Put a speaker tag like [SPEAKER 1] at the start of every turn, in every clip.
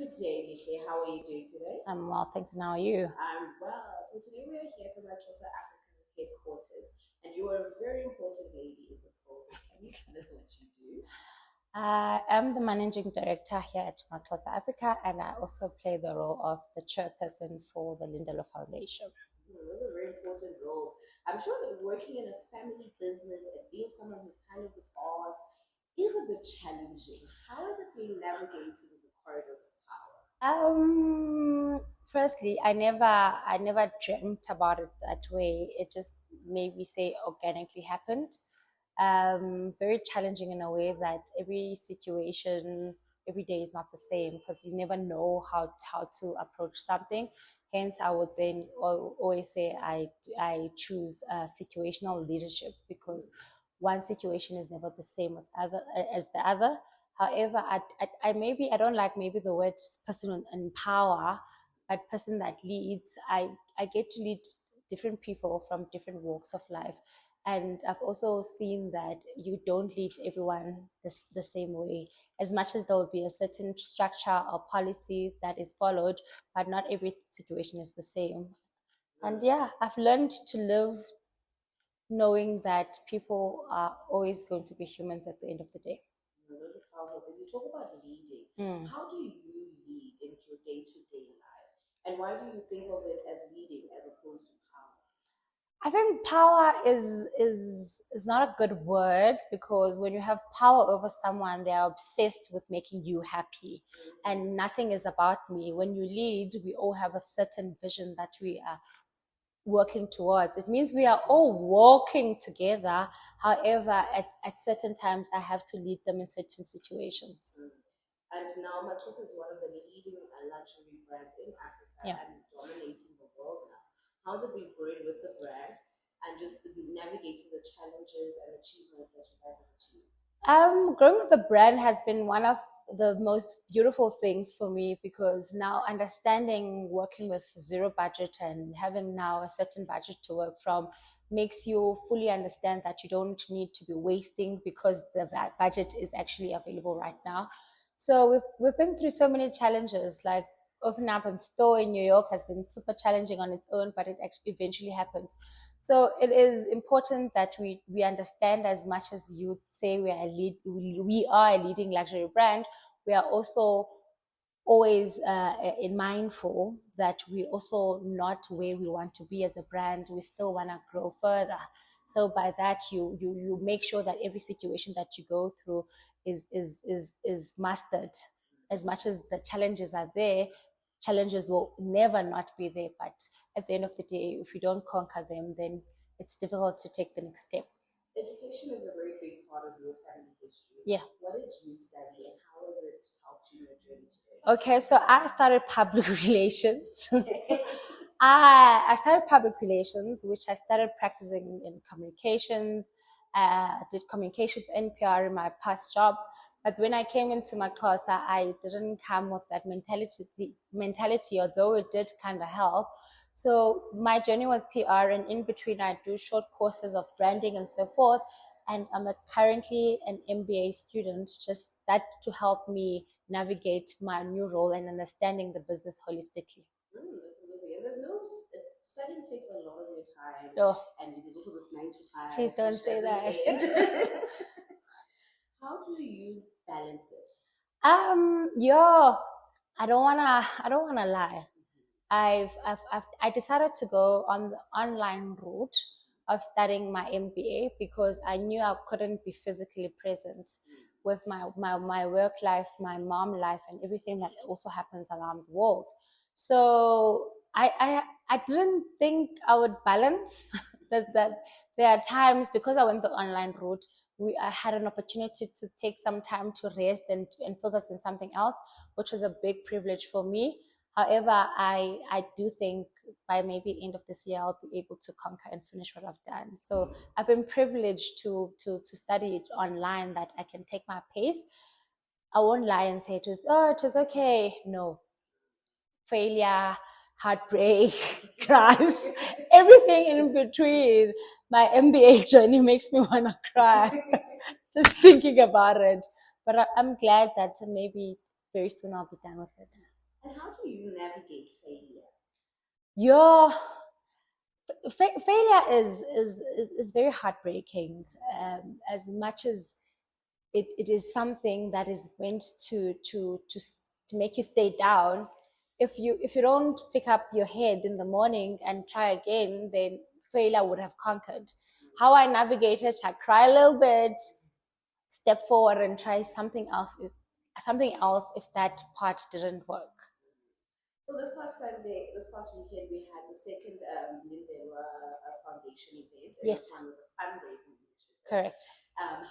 [SPEAKER 1] Good day, Lihle. How are you doing today?
[SPEAKER 2] I'm well, thanks. And how are you?
[SPEAKER 1] I'm well. So today we are here at the MaXhosa African headquarters, and you are a very important lady in this building. Can you tell us what you do?
[SPEAKER 2] I am the managing director here at MaXhosa Africa, and I also play the role of the chairperson for the Lindelo Foundation.
[SPEAKER 1] Those are very important roles. I'm sure that working in a family business and being someone who's kind of the boss is a bit challenging. How has it been navigating the corridors of power?
[SPEAKER 2] Firstly, I never dreamt about it that way. It just maybe say organically happened. Very challenging in a way that every situation, every day is not the same because you never know how to approach something. Hence, I would then always say I choose situational leadership because one situation is never the same with other as the other. However, I maybe I don't like maybe the word person in power, but person that leads. I get to lead different people from different walks of life, and I've also seen that you don't lead everyone the same way. As much as there will be a certain structure or policy that is followed, but not every situation is the same. And yeah, I've learned to live knowing that people are always going to be humans at the end of the day.
[SPEAKER 1] Those are powerful. When you talk about leading,
[SPEAKER 2] Mm.
[SPEAKER 1] how do you lead in your day-to-day life? And why do you think of it as leading as opposed to power?
[SPEAKER 2] I think power is not a good word because when you have power over someone, they are obsessed with making you happy, and nothing is about me. When you lead, we all have a certain vision that we are working towards. It means we are all walking together. However, at certain times, I have to lead them in certain situations.
[SPEAKER 1] And now MaXhosa is one of the leading luxury brands in Africa
[SPEAKER 2] Yeah.
[SPEAKER 1] and dominating the world now. How's it been growing with the brand and just navigating the challenges and achievements that you guys have achieved?
[SPEAKER 2] Growing with the brand has been one of the most beautiful things for me because now understanding working with zero budget and having now a certain budget to work from makes you fully understand that you don't need to be wasting because the budget is actually available right now. So we've been through so many challenges, like opening up a store in New York has been super challenging on its own, but it actually eventually happened. So it is important that we understand, as much as you say we are a leading luxury brand, we are also always in mindful that we also not where we want to be as a brand. We still want to grow further. So by that, you make sure that every situation that you go through is mastered. As much as the challenges are there, challenges will never not be there. But at the end of the day, if you don't conquer them, then it's difficult to take the next step.
[SPEAKER 1] Education is a very big part of your family history.
[SPEAKER 2] Yeah.
[SPEAKER 1] What did you study and how has it helped you in your journey today?
[SPEAKER 2] Okay, so I started public relations. I started public relations, which I started practicing in communications. Did communications NPR in my past jobs. But when I came into my class, I didn't come with that mentality, although it did kind of help. So my journey was PR, and in between, I do short courses of branding and so forth. And I'm currently an MBA student, just that to help me navigate my new role and understanding the business holistically.
[SPEAKER 1] That's amazing. And there's no studying takes a lot of your time,
[SPEAKER 2] Oh,
[SPEAKER 1] and there's also this 9 to 5,
[SPEAKER 2] please don't
[SPEAKER 1] which
[SPEAKER 2] say
[SPEAKER 1] doesn't
[SPEAKER 2] that.
[SPEAKER 1] end. How do you balance it?
[SPEAKER 2] Yo, I don't wanna lie. I decided to go on the online route of studying my MBA because I knew I couldn't be physically present with my work life, my mom life, and everything that also happens around the world. So I didn't think I would balance that there are times because I went the online route. I had an opportunity to take some time to rest and focus on something else, which was a big privilege for me. However, I do think by maybe end of this year I'll be able to conquer and finish what I've done. So I've been privileged to study it online, that I can take my pace. I won't lie and say it was okay. No, failure, heartbreak, cries, everything in between. My MBA journey makes me want to cry just thinking about it. But I'm glad that maybe very soon I'll be done with it.
[SPEAKER 1] And how do you navigate failure?
[SPEAKER 2] Your failure is very heartbreaking. As much as it is something that is meant to make you stay down. If you don't pick up your head in the morning and try again, then failure would have conquered. How I navigated, I cry a little bit, step forward and try something else if that part didn't work.
[SPEAKER 1] So this past weekend, we had the second Lihle Foundation event, and
[SPEAKER 2] Yes.
[SPEAKER 1] this one was a fundraising initiative.
[SPEAKER 2] Correct.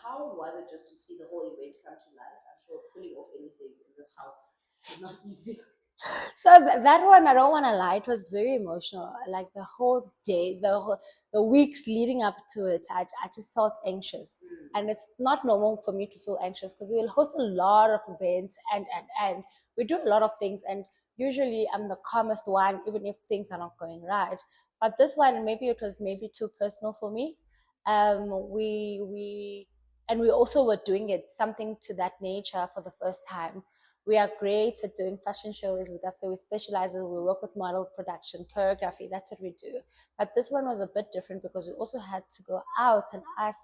[SPEAKER 1] How was it just to see the whole event come to life? I'm sure pulling off anything in this house is not easy.
[SPEAKER 2] So that one, I don't want to lie, it was very emotional. Like the whole day, the weeks leading up to it, I just felt anxious. And it's not normal for me to feel anxious because we will host a lot of events and we do a lot of things. And usually I'm the calmest one, even if things are not going right. But this one, maybe it was maybe too personal for me. We also were doing it something to that nature for the first time. We are great at doing fashion shows. That's where we specialize in. We work with models, production, choreography. That's what we do. But this one was a bit different because we also had to go out and ask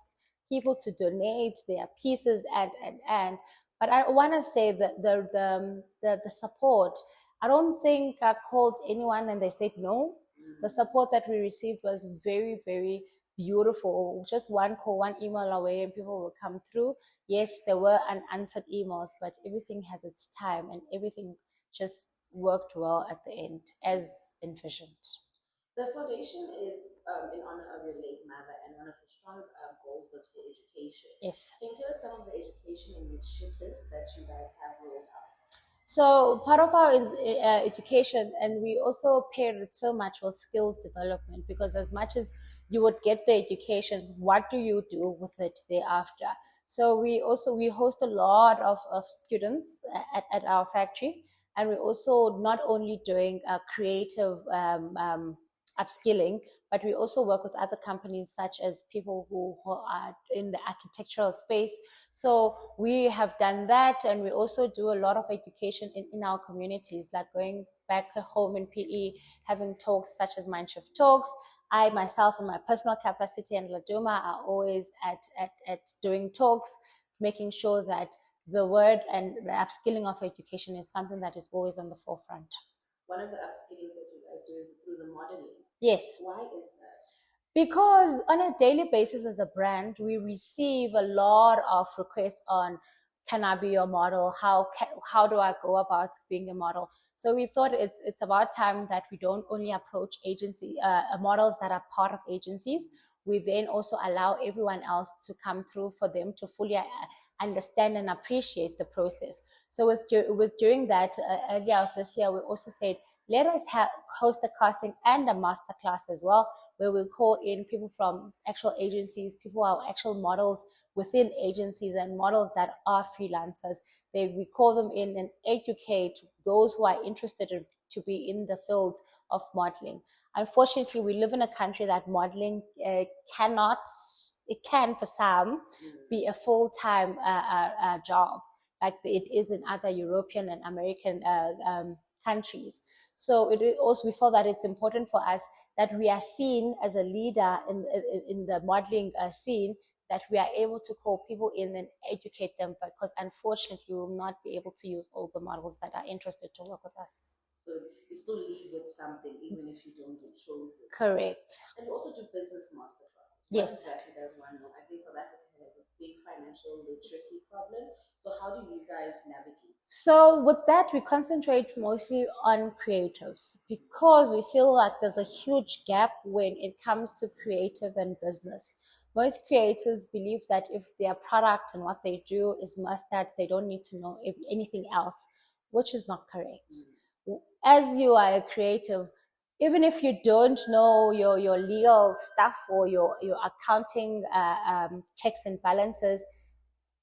[SPEAKER 2] people to donate their pieces and. But I want to say that the support. I don't think I called anyone and they said no. The support that we received was very, very beautiful. Just one call, one email away, and people will come through. Yes, there were unanswered emails, but everything has its time and everything just worked well at the end as envisioned.
[SPEAKER 1] The foundation is in honor of your late mother, and one of her strong goals was for education.
[SPEAKER 2] Yes.
[SPEAKER 1] Can you tell us some of the education initiatives that you guys have rolled out?
[SPEAKER 2] So part of our education, and we also paired it so much with skills development, because as much as you would get the education, what do you do with it thereafter? So we host a lot of students at our factory, and we're also not only doing creative upskilling, but we also work with other companies such as people who are in the architectural space. So we have done that, and we also do a lot of education in our communities, like going back home in PE, having talks such as Mindshift Talks. I myself, in my personal capacity, and Laduma are always at doing talks, making sure that the word and the upskilling of education is something that is always on the forefront.
[SPEAKER 1] One of the upskillings that you guys do is through the modeling.
[SPEAKER 2] Yes.
[SPEAKER 1] Why is that?
[SPEAKER 2] Because on a daily basis as a brand, we receive a lot of requests on, can I be your model? How do I go about being a model? So we thought it's about time that we don't only approach models that are part of agencies. We then also allow everyone else to come through for them to fully understand and appreciate the process. So with during that earlier this year, we also said, let us host a casting and a master class as well, where we'll call in people from actual agencies, people who are actual models within agencies, and models that are freelancers. We call them in and educate those who are interested to be in the field of modeling. Unfortunately, we live in a country that modeling cannot, it can for some, be a full-time job like it is in other European and American countries. So we feel that it's important for us that we are seen as a leader in the modeling scene, that we are able to call people in and educate them, because unfortunately we will not be able to use all the models that are interested to work with us.
[SPEAKER 1] So you still leave with something even if you don't get chosen.
[SPEAKER 2] Correct.
[SPEAKER 1] And you also do business masterclasses.
[SPEAKER 2] Yes.
[SPEAKER 1] What exactly does one know? I think South Africa has a big financial literacy problem. So how do you guys navigate?
[SPEAKER 2] So with that, we concentrate mostly on creatives, because we feel like there's a huge gap when it comes to creative and business. Most creators believe that if their product and what they do is mustard, they don't need to know anything else, which is not correct. As you are a creative, even if you don't know your legal stuff or your accounting checks and balances,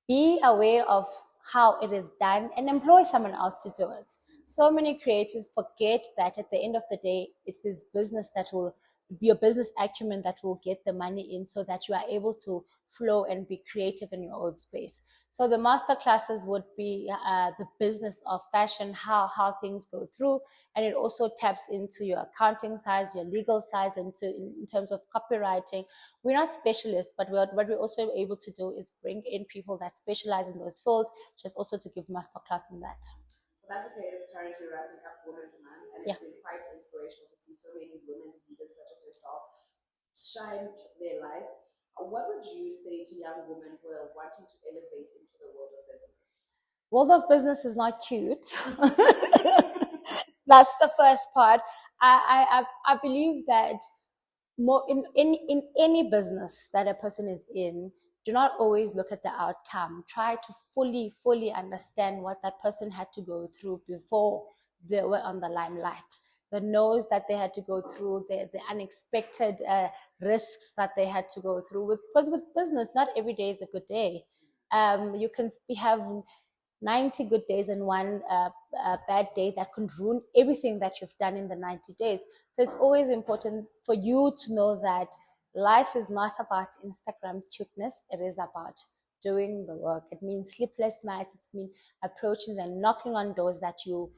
[SPEAKER 2] be aware of how it is done and employ someone else to do it. So many creators forget that at the end of the day, it is business that will your business acumen that will get the money in, so that you are able to flow and be creative in your own space. So the master classes would be the business of fashion, how things go through, and it also taps into your accounting sides, your legal sides, into in terms of copywriting. We're not specialists, but what we're also able to do is bring in people that specialize in those fields, just also to give master class in that.
[SPEAKER 1] South Africa is currently wrapping up Women's Month, and it's been quite inspirational to see so many women leaders such as yourself shine their light. What would you say to young women who are wanting to elevate into the world of business?
[SPEAKER 2] World of business is not cute. That's the first part. I believe that more in any business that a person is in, do not always look at the outcome. Try to fully understand what that person had to go through before they were on the limelight. The no's that they had to go through, the unexpected risks that they had to go through. Because with business, not every day is a good day. You can have 90 good days and one bad day that can ruin everything that you've done in the 90 days. So it's always important for you to know that life is not about Instagram cuteness. It is about doing the work. It means sleepless nights. It means approaching and knocking on doors that you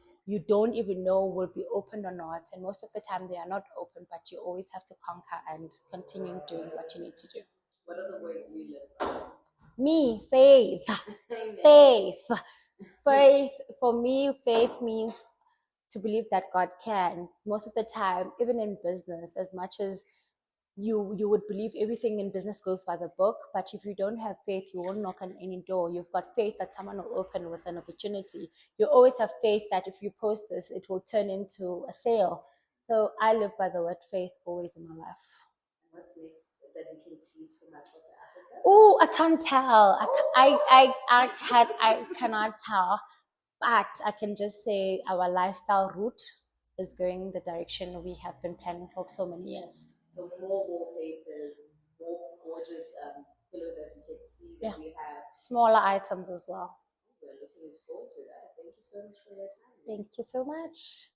[SPEAKER 2] don't even know will be opened or not. And most of the time they are not open, but you always have to conquer and continue doing what you need to do.
[SPEAKER 1] What are the ways you live?
[SPEAKER 2] Me, faith. Faith. Faith, for me, faith means to believe that God can. Most of the time, even in business, as much as you would believe everything in business goes by the book, but if you don't have faith, you won't knock on any door. You've got faith that someone will open with an opportunity. You always have faith that if you post this, it will turn into a sale. So I live by the word faith always in my life.
[SPEAKER 1] What's next that you can tease for MaXhosa Africa?
[SPEAKER 2] Oh, I can't tell. I cannot tell. But I can just say our lifestyle route is going the direction we have been planning for so many years.
[SPEAKER 1] So more wallpapers, more gorgeous pillows as we can see that we have.
[SPEAKER 2] Smaller items as well.
[SPEAKER 1] We're looking forward to that. Thank you so much for your time.
[SPEAKER 2] Thank you so much.